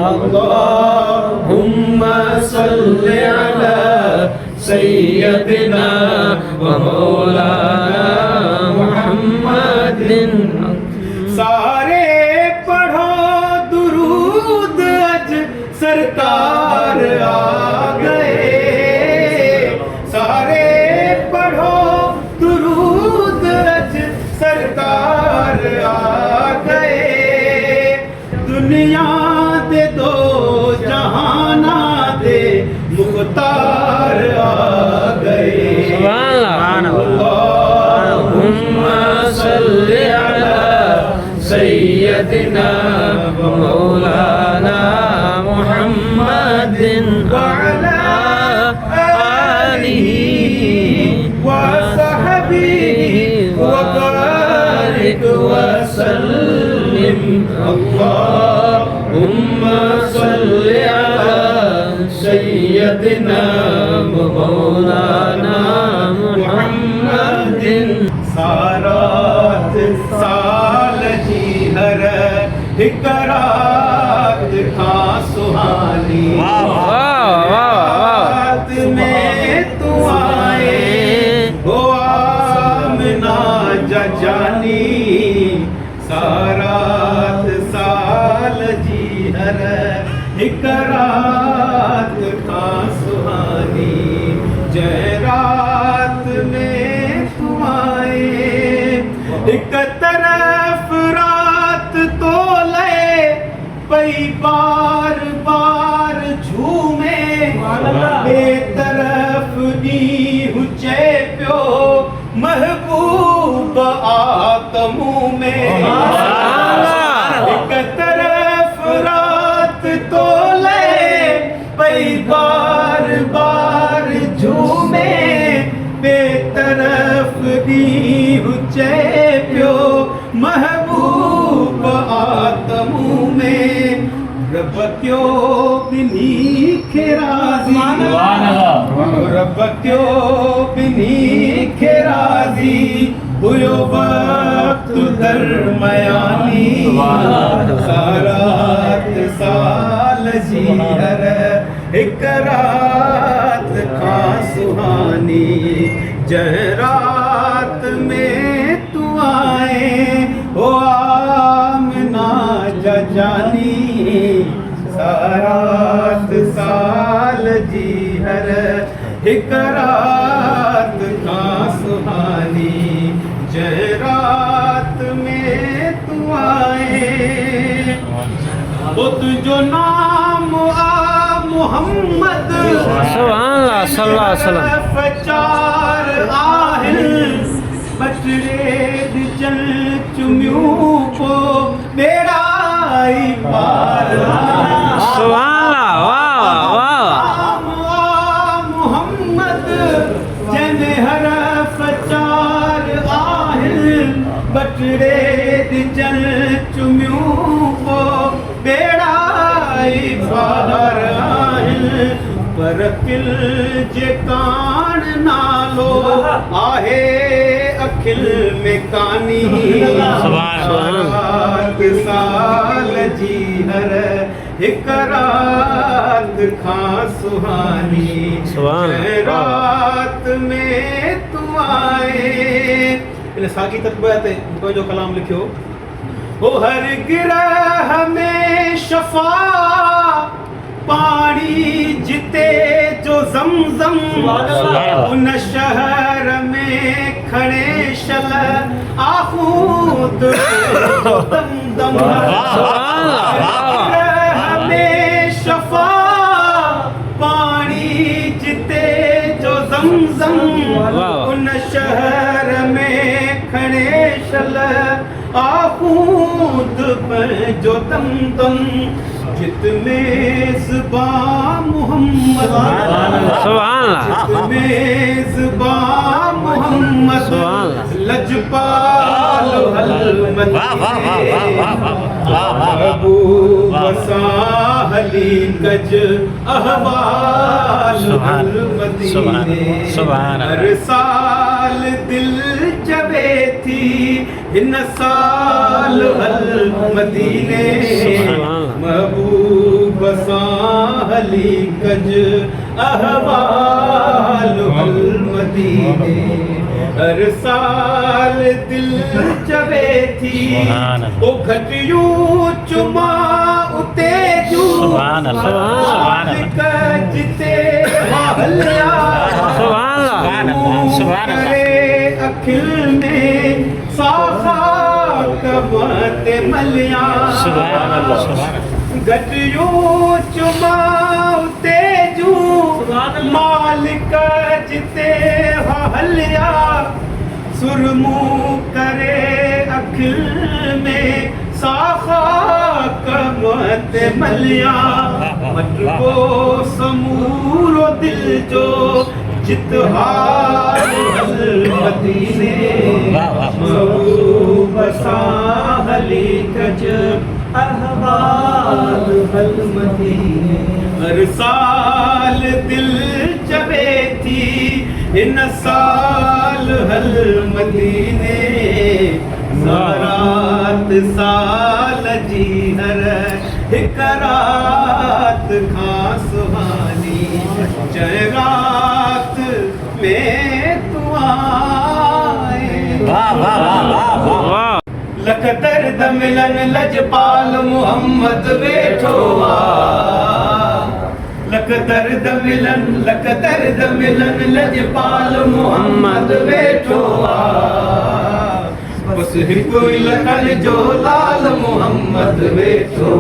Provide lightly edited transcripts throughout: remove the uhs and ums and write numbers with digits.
अल्लाहुम्मा सल्लि अला सय्यदिना व मौलाना मुहम्मदिन। सारे पढ़ो दुरूद अज सरकार आ गए। सारे पढ़ो दुरूद अज सरकार आ गए। दुनिया दे दो जहाना दे मुख्तार आ गए। अल्लाहुम्मा सल्लि अला सय्यदिना व मौलाना मुहम्मदिन व अला आलिहि व सहबिहि व बारिक व सल्लिम। अल्लाहुम्मा सल्लि अला सय्यदिना व मौलाना मुहम्मदिन। सारात साल जी हर हिक रात खां सुहानी। रात में तू आए हो आमना जानी। सारात साल जी हर हिक रात खां सुहानी। जय रात में तू आए एक तरफ रात तो ले पई बार बार झूमे। बेतरफ दी हुचे प्यो महबूब आतमू में। एक तरफ रात तो ले पई बार बार झूमे। बेतरफ दी हुचे प्यो महबूब आतमू में। रब क्यों बिनी खेराजी। रब क्यों बिनी खेराजी हुयो वक्त दरमयानी। सारात साल जी हर हिक रात खां सुहानी। जय रात में तू आए हो आमना जानी। सारात साल जी हर हिक रात खां सुहानी। जय रात में तू आए वो तुझो नाम आ मोहम्मद। चार आहिल बटरे दिजल चुम्यूं को बेड़ाई पार। मोहम्मद जने हरफ चार आहिल बटरे दिजल चुम्यूं को बेड़ाई पार। पर किल जे कान नालो आहे अखिल में कानी। सारात साल जी हर हिक रात खां सुहानी। रात में तू आए इन साकी तकबत जो कलाम लिखियो। वो हर गिरह में शफा पानी जिते जो जमजम। उन शहर में खड़े शल आखूद जो दम दम। में शफा पानी जिते जो जमजम। उन शहर में खड़े शल आखूद पर जो दम दम। जितने ज़ुबा मोहम्मद। जितने ज़ुबा मोहम्मद लजपाल हल महबूब साहली गज अहवाल हल मदीने हर साल दिल जबे थी हिन साल हल मदीने महबूब साहली गज अहवाल हल मदीने हर साल दिल जबे थी ओ घटियूं चुमा उते जू जिते हलिया करे अखिल में साखा कमते मलिया घटियूं चुमा उते जू मालिक जिते हलिया सुरमू करे अखिल में साखा कमत मलिया मटको समूरो दिल जो जितहार मदीने महबूब साहली गज अहवाल हल मदीने हर साल दिल जबे थी इन साल हल मदीने रात साल जी हर हिक रात खां सुहानी जय रात में तू आए लख दर्द मिलन लजपाल मुहम्मद वेठो लख दर्द मिलन लजपाल मुहम्मद वेठो बस हिकु लखन जो लाल मुहम्मद वेठो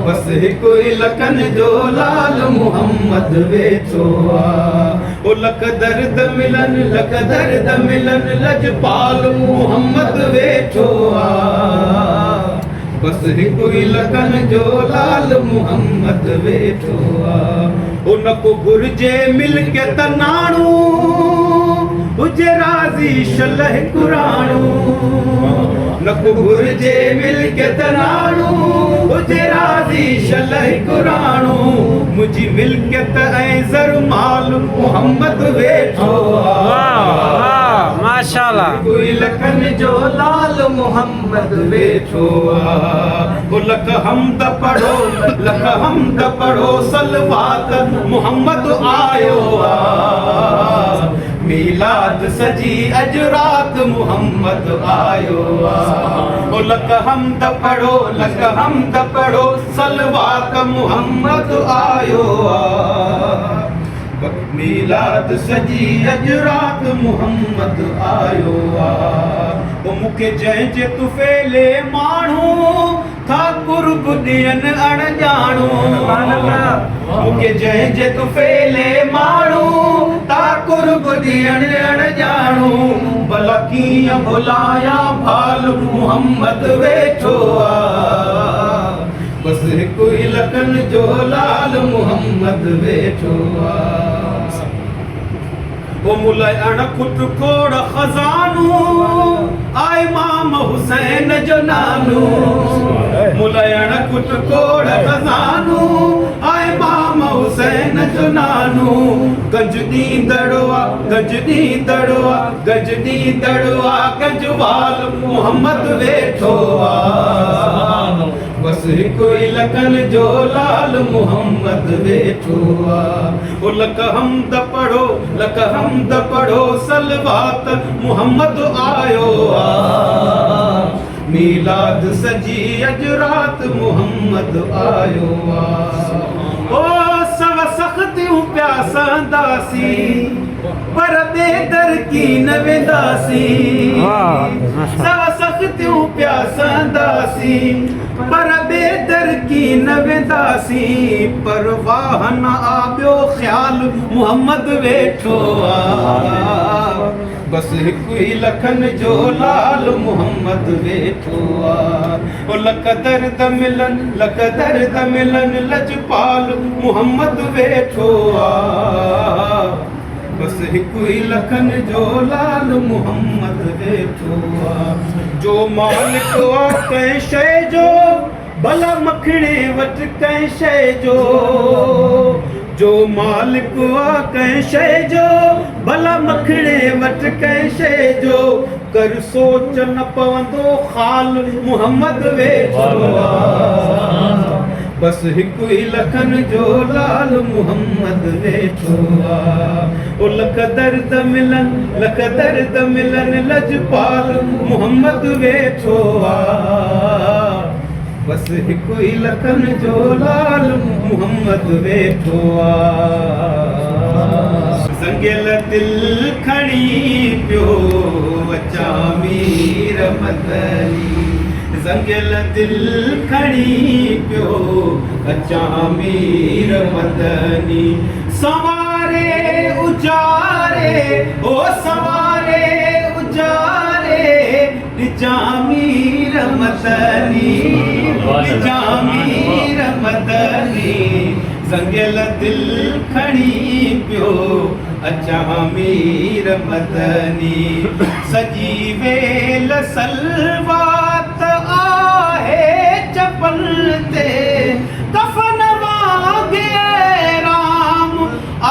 बस हिकु लखन जो लाल मुहम्मद वेठो ओ लख दर्द मिलन लजपाल मुहम्मद वेठो बस हिकु लखन जो लाल मुहम्मद वेठो उन को घुर्जे मिल के तनाणू हुजे राज़ी शलह कुराणू न को घुर्जे मिल के तनाणू हुजे राज़ी शलह कुराणू मुझी मिल्कियत ऐं ज़र माल मुहम्मद वेठो माशाल्लाह कोई लखन जो लाल मुहम्मद वेठो लख हमद पढ़ो सलवात मुहम्मद आयो मीलाद सजी अज रात मुहम्मद आयो लख हमद पढ़ो सलवात मुहम्मद आयो मीलाद सजी अज रात मुहम्मद आयो ओ मुखे जंहिंजे तुफ़ेले माण्हू था कुर्ब ॾियन अणॼाणू मुखे जंहिंजे तुफ़ेले माण्हू था कुर्ब ॾियन अणॼाणू भला कीअं भुलाया भाल मुहम्मद वेठो बस हिकु लखन जो लाल मुहम्मद वेठो ओ मुलाय अणखुट खोड़ खजानू आए इमाम हुसैन जो नानू मुलाय अणखुट खोड़ खजानू आए इमाम हुसैन जो नानू गंज दी दड़वा गंजवाल मुहम्मद वेठो बस हिकु लखन जो लाल मुहम्मद वेठो ओ लख हमद पढ़ो सलवात मुहम्मद आयो मीलाद सजी अज रात मुहम्मद आयो ओ सव सख्तियूं प्यासंदासी पर बेदर की न वेंदासी सव सख्तियूं प्यासंदासी पर बेदर की न वेंदासी परवाह न आबियो ख्याल मुहम्मद वेठो बस हिकु लखन जो लाल मुहम्मद वेठो ओ लख दर्द मिलन लजपाल मुहम्मद वेठो बस हिकु ई लखन जो लाल मोहम्मद वेठो आ। जो मालिक आ कंहिं शइ जो भला मखणे वटि कंहिं शइ जो मालिक आ कंहिं शइ जो भला मखणे वटि कंहिं शइ जो कर सोच न पवंदो ख़ाल मोहम्मद वेठो आ। बस हिकु ई लखन जो लाल मोहम्मद वेठो आ। ओ लख दर्द मिलन लजपाल मोहम्मद वेठो आ। बस हिकु ई लखन जो लाल मोहम्मद वेठो आ। संगियल दिल खणी पियो अचां मीर मदनी। संगियल दिल खणी पियो अचां मीर मदनी। सवारे उजारे ओ सवारे उजारे ॾिजां मीर मदनी ॾिजां मीर मदनी। संगियल दिल खणी पियो अचां मीर मदनी। सजी वेल सलवात आहे चपल ते कफन वांगे राम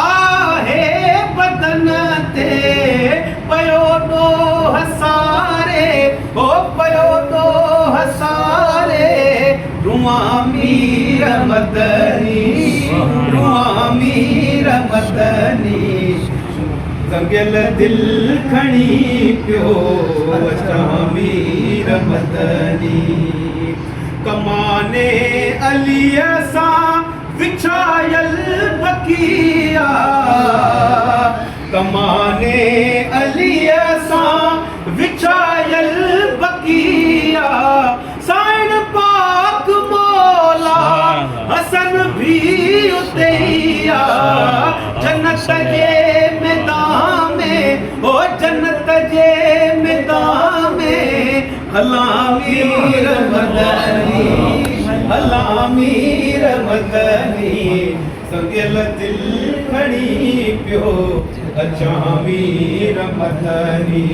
आहे बदन ते। पयो ॾोह सारे ओ पयो ॾोह सारे रुआं मीर मदनी रुआं मीर मदनी। संगियल दिल खणी पियो अचां मीर मदनी। कमाने अलीअ सां विछायल बकिया कमाने अलीअ सां विछायल बकिया। साईं पाक मौला हसन भी उते आ। जन्नत जे मैदान में ओ जन्नत जे मैदान में अल्लाह मीर मदनी अल्लाह मीर मदनी। संगियल दिल खणी पियो अचां मीर मदनी।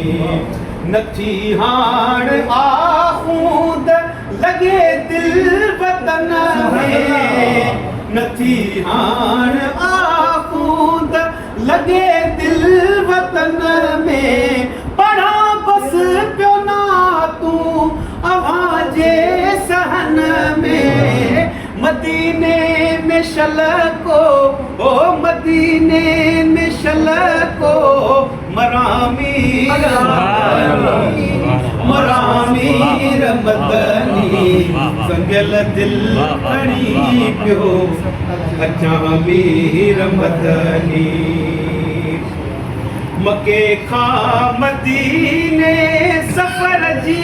नथी हाण आहूंद लॻे दिल वतन में नथी हाण आहूंद लॻे दिल वतन में। पढ़ा बस पियो ना तूं अव्हां जे सहन में। मदीने में शलको ओ मदीने में शलको मरामीर मरामीर मदनी। संगियल दिल खणी पियो अचां मीर मदनी। मके खां मदीने सफ़र जी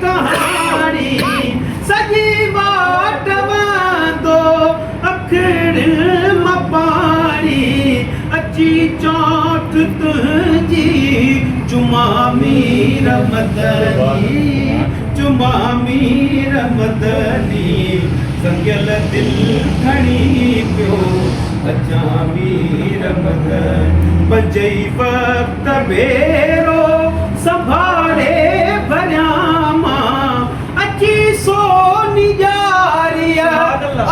कहाणी सॼी वाट वांदो अखिड़ मां पाणी। अची चोट तुंहिंजी चुमा मीर मदनी चुमा मीर मदनी। संगियल दिल खणी पियो अचां मीर मदनी। पंजई वक्त भेरो संभाले भरियां मां अची सोनी जारिया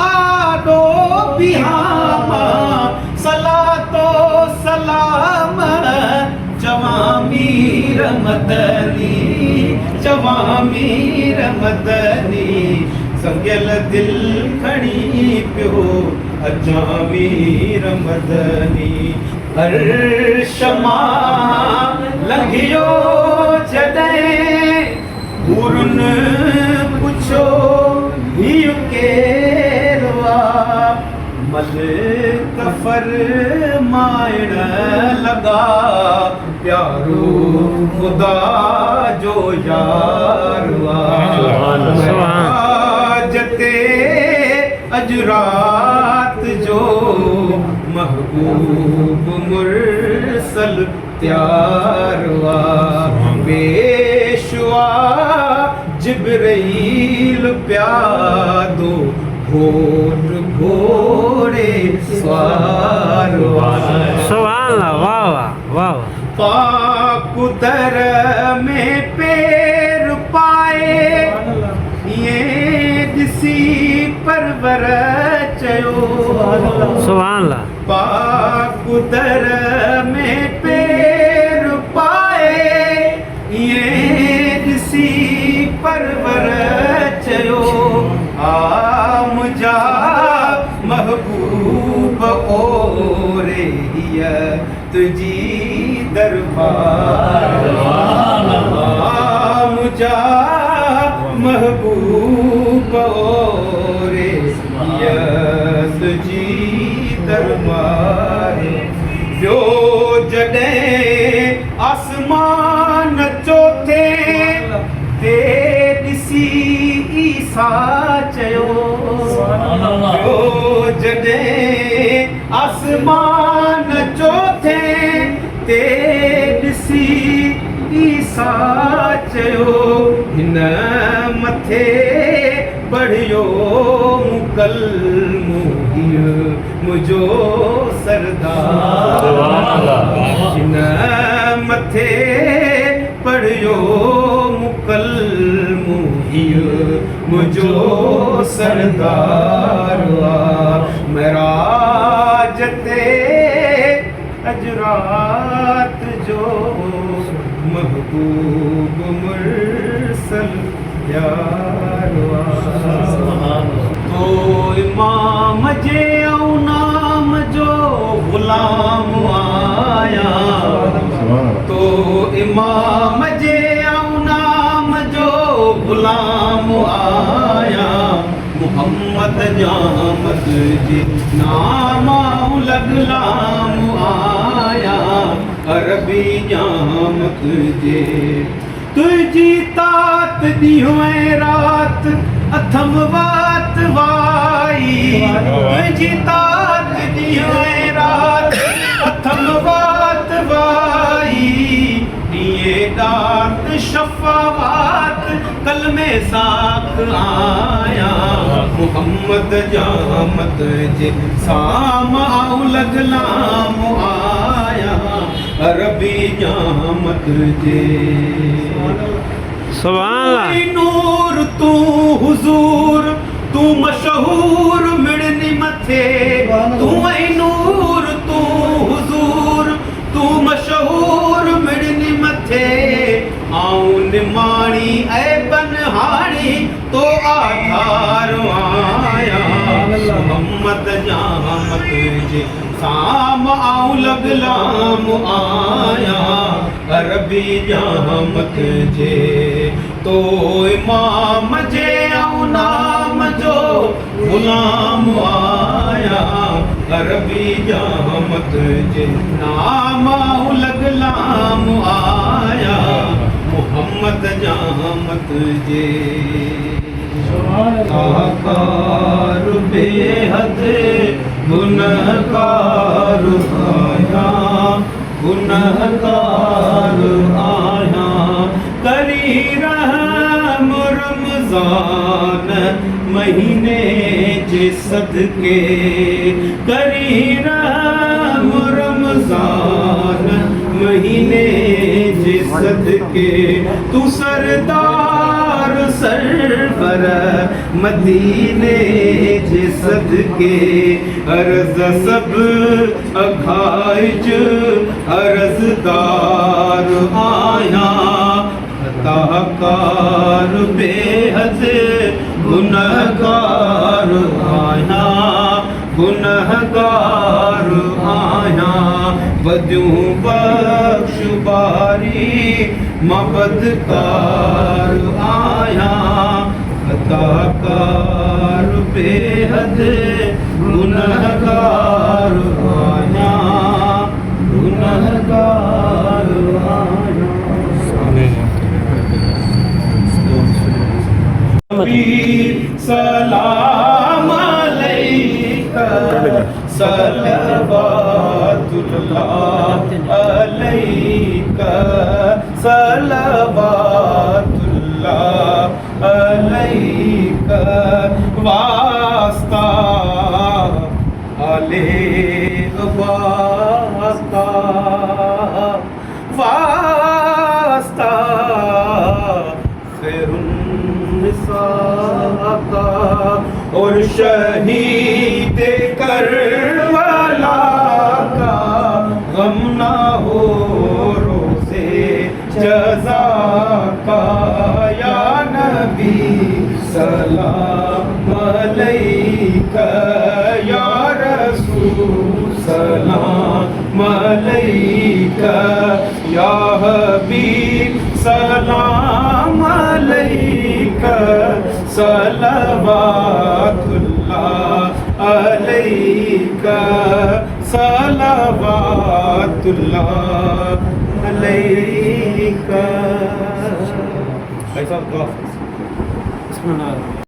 आडो बिहामा। सलातो सलाम चवां मीर मदनी चवां मीर मदनी। संगियल दिल खणी पियो अचां मीर मदनी। अर्श मां लंघियो जॾहिं हुरुन पुछो हीउ केरु आ। मल कफर माइण लॻा प्यारो ख़ुदा जो यार आ। जते अॼु राति जो महबूब मुरसल त्यार आ। पेशवा जिब्राइल प्यादो घोट घोड़े स्वार वाला। सुभान अल्लाह, वाह वाह वाह। पाक दर में पैर पाए ये दिसी परवर चयो। सुभान अल्लाह। पाक दर में पैर पाए ये दिसी परवर चयो। मुझा महबूब ओरे तुझी दरबार। मुझा महबूब ओरे तुझी दरबार। जो जॾहिं आसमान चोथे ते ॾिसी ईसा चयो। जो जॾहिं आसमान चोथे ते ॾिसी ईसा चयो। हिन मथे बढ़ियो मुकल मुहियो मुझो सरदार। हिन मथे पढ़ियो मुकल मुहियो मुझो सरदार। मेराज ते अजरात जो महबूब मुरसल यार। तो इमाम जे औं नाम जो गुलाम आया। तो इमाम जे औं नाम जो गुलाम आया। मोहम्मद जामत जे नाम लगलाम आया। अरबी जामत जे तुझी तात ॾींहुं ऐं रात अथम वात वाई। तुझी तात ॾींहुं ऐं रात अथम वात वाई। ॾींहुं दात शफ़ावात कलमे साख आया। मोहम्मद जामत जे साम आऊं लगलाम आया। अरबी जामत जे सुभान अल्लाह। नूर तू हुजूर तू मशहूर मिड़नी मथे। तू नूर तू हुजूर तू मशहूर मिड़नी मथे। आऊं निमाणी ऐ बनहाणी तो आधार आया। मोहम्मद जामत जे साम आऊं लगलाम आया। अरबी जामत जे तो इमाम जे औं नाम जो गुलाम आया। अरबी जामत जे नाम आऊं लगलाम आया। मोहम्मद जामत जे आकार बेहद गुनहगार आया। गुनहगार आया। करी रहम रमजान महीने जे सदके। करी रहम रमजान महीने जे सदके। तू सरदार सरवर मदीने जे सदके। अर्ज़ सब अघाइज अर्ज़दार आया। खताकार बेहद गुनहगार आया। गुनहगार आया। वदियूं बख्श बारी मबदकार आया। खताकार बेहद गुनहगार आया। गुनहगार आया। सलाम अलैका सलवातुल्लाह अलैका सलवातुल्लाह अलैका। वास्ता वाले अबा का वास्ता खैरुन्निसा का और शहीद करबला का गम ना हो रोज़े जज़ा का या नबी सलाम अलैका या रसूल सलाम अलैका या हबीब सलाम अलैका सलवातुल्लाह अलैका सलवातुल्लाह अलैका। भाई साहब दुआ।